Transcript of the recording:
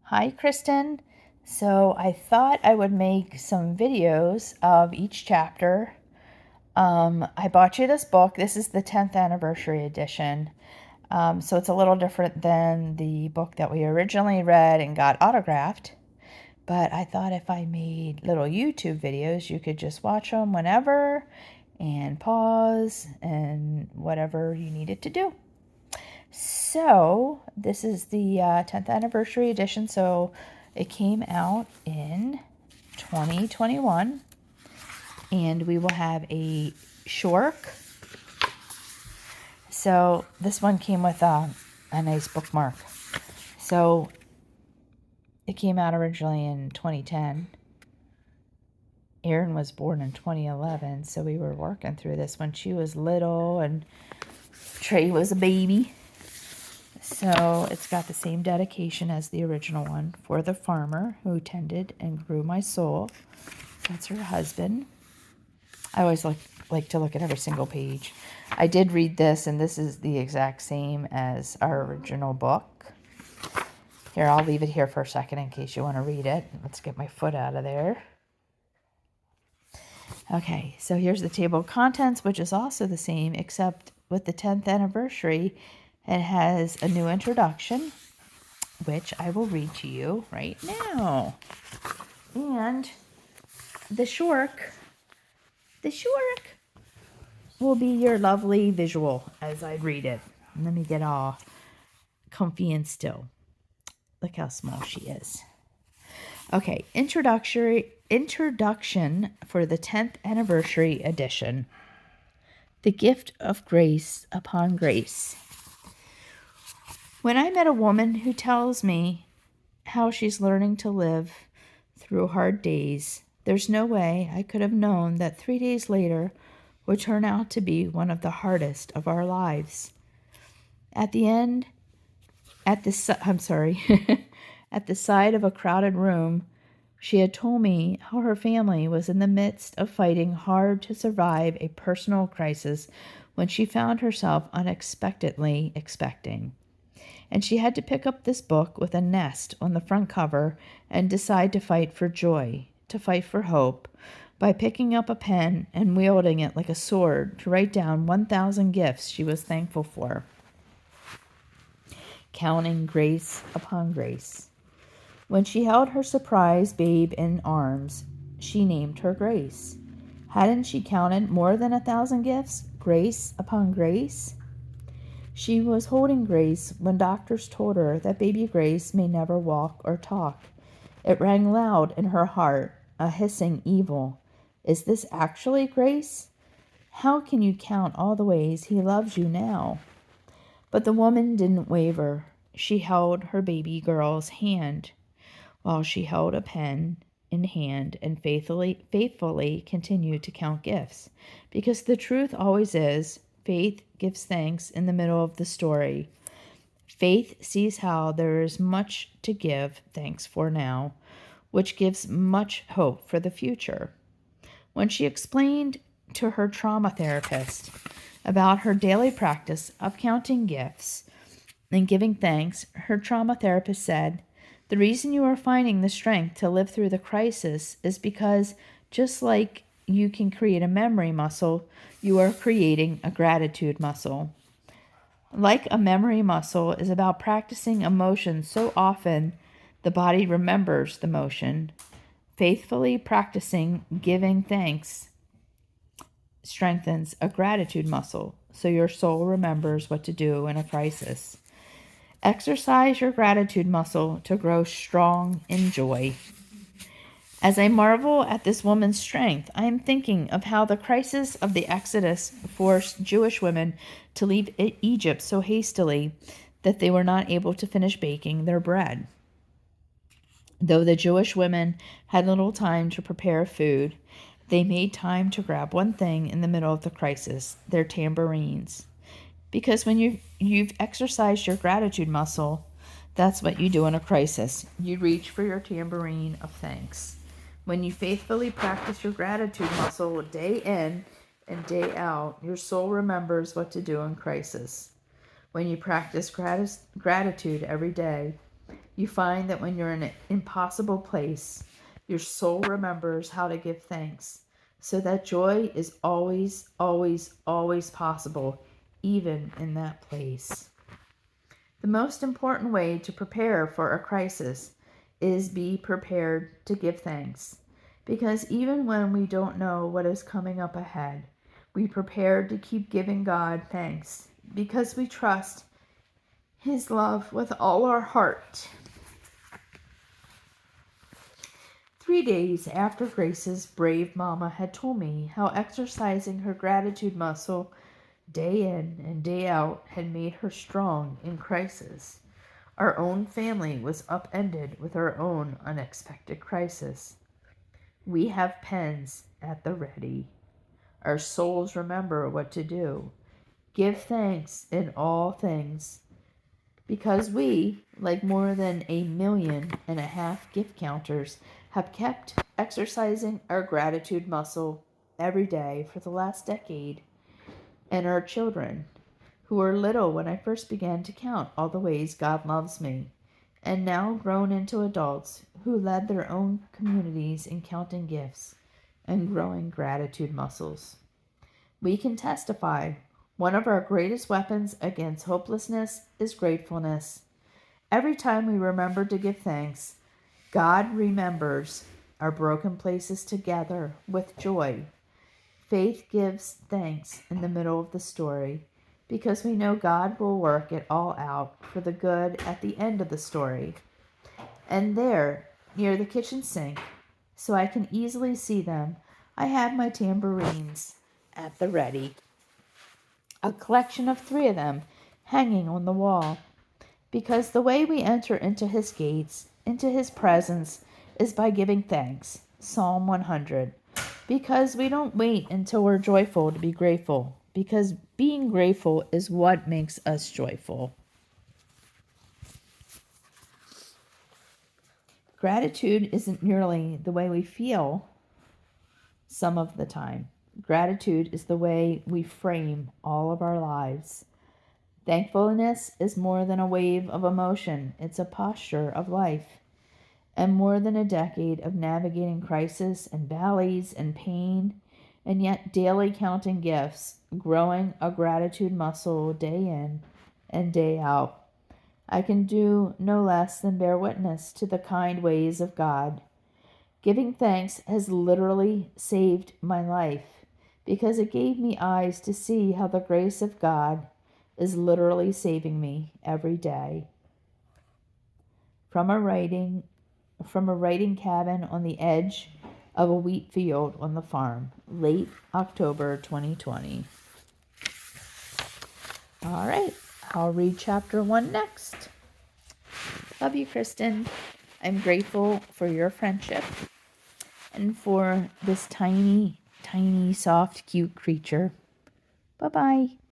Hi, Kristen. So I thought I would make some videos of each chapter. I bought you this book. This is the 10th anniversary edition. So it's a little different than the book that we originally read and got autographed. But I thought if I made little YouTube videos, you could just watch them whenever and pause and whatever you needed to do. So this is the 10th anniversary edition. So it came out in 2021, and we will have a shork. So this one came with a nice bookmark. So it came out originally in 2010. Erin was born in 2011, so we were working through this when she was little and Trey was a baby. So it's got the same dedication as the original one. For the farmer who tended and grew my soul. That's her husband. I always like to look at every single page. I did read this, and this is the exact same as our original book. Here, I'll leave it here for a second in case you want to read it. Let's get my foot out of there. Okay, so here's the table of contents, which is also the same, except with the 10th anniversary, it has a new introduction, which I will read to you right now. And the shork will be your lovely visual as I read it. Let me get all comfy and still. Look how small she is. Okay, introduction for the 10th anniversary edition. The gift of grace upon grace. When I met a woman who tells me how she's learning to live through hard days, there's no way I could have known that 3 days later would turn out to be one of the hardest of our lives. At the side of a crowded room, she had told me how her family was in the midst of fighting hard to survive a personal crisis when she found herself unexpectedly expecting. And she had to pick up this book with a nest on the front cover and decide to fight for joy, to fight for hope, by picking up a pen and wielding it like a sword to write down 1,000 gifts she was thankful for. Counting grace upon grace. When she held her surprise babe in arms, she named her Grace. Hadn't she counted more than 1,000 gifts, grace upon grace? She was holding Grace when doctors told her that baby Grace may never walk or talk. It rang loud in her heart, a hissing evil. Is this actually Grace? How can you count all the ways he loves you now? But the woman didn't waver. She held her baby girl's hand while she held a pen in hand and faithfully continued to count gifts. Because the truth always is, faith gives thanks in the middle of the story. Faith sees how there is much to give thanks for now, which gives much hope for the future. When she explained to her trauma therapist about her daily practice of counting gifts and giving thanks, her trauma therapist said, "The reason you are finding the strength to live through the crisis is because just like you can create a memory muscle, you are creating a gratitude muscle. Like a memory muscle is about practicing a motion so often the body remembers the motion. Faithfully practicing giving thanks strengthens a gratitude muscle, so your soul remembers what to do in a crisis. Exercise your gratitude muscle to grow strong in joy." As I marvel at this woman's strength, I am thinking of how the crisis of the Exodus forced Jewish women to leave Egypt so hastily that they were not able to finish baking their bread. Though the Jewish women had little time to prepare food, they made time to grab one thing in the middle of the crisis, their tambourines. Because when you've exercised your gratitude muscle, that's what you do in a crisis. You reach for your tambourine of thanks. When you faithfully practice your gratitude muscle day in and day out, your soul remembers what to do in crisis. When you practice gratitude every day, You find that when you're in an impossible place, your soul remembers how to give thanks, so that joy is always, always, always possible, even in that place. The most important way to prepare for a crisis is be prepared to give thanks. Because even when we don't know what is coming up ahead, we prepare to keep giving God thanks because we trust His love with all our heart. 3 days after Grace's brave mama had told me how exercising her gratitude muscle day in and day out had made her strong in crisis, our own family was upended with our own unexpected crisis. We have pens at the ready. Our souls remember what to do. Give thanks in all things. Because we, like more than 1.5 million gift counters, have kept exercising our gratitude muscle every day for the last decade. And our children, who were little when I first began to count all the ways God loves me, and now grown into adults who led their own communities in counting gifts and growing gratitude muscles. We can testify one of our greatest weapons against hopelessness is gratefulness. Every time we remember to give thanks, God remembers our broken places together with joy. Faith gives thanks in the middle of the story because we know God will work it all out for the good at the end of the story. And there, near the kitchen sink, so I can easily see them, I have my tambourines at the ready. A collection of 3 of them hanging on the wall. Because the way we enter into His gates, into His presence, is by giving thanks. Psalm 100. Because we don't wait until we're joyful to be grateful. Because being grateful is what makes us joyful. Gratitude isn't merely the way we feel some of the time. Gratitude is the way we frame all of our lives. Thankfulness is more than a wave of emotion. It's a posture of life. And more than a decade of navigating crisis and valleys and pain, and yet daily counting gifts, growing a gratitude muscle day in and day out. I can do no less than bear witness to the kind ways of God. Giving thanks has literally saved my life because it gave me eyes to see how the grace of God is literally saving me every day. From a writing cabin on the edge of a wheat field on the farm, late October 2020. All right, I'll read chapter 1 next. Love you, Kristen. I'm grateful for your friendship and for this tiny, tiny, soft, cute creature. Bye-bye.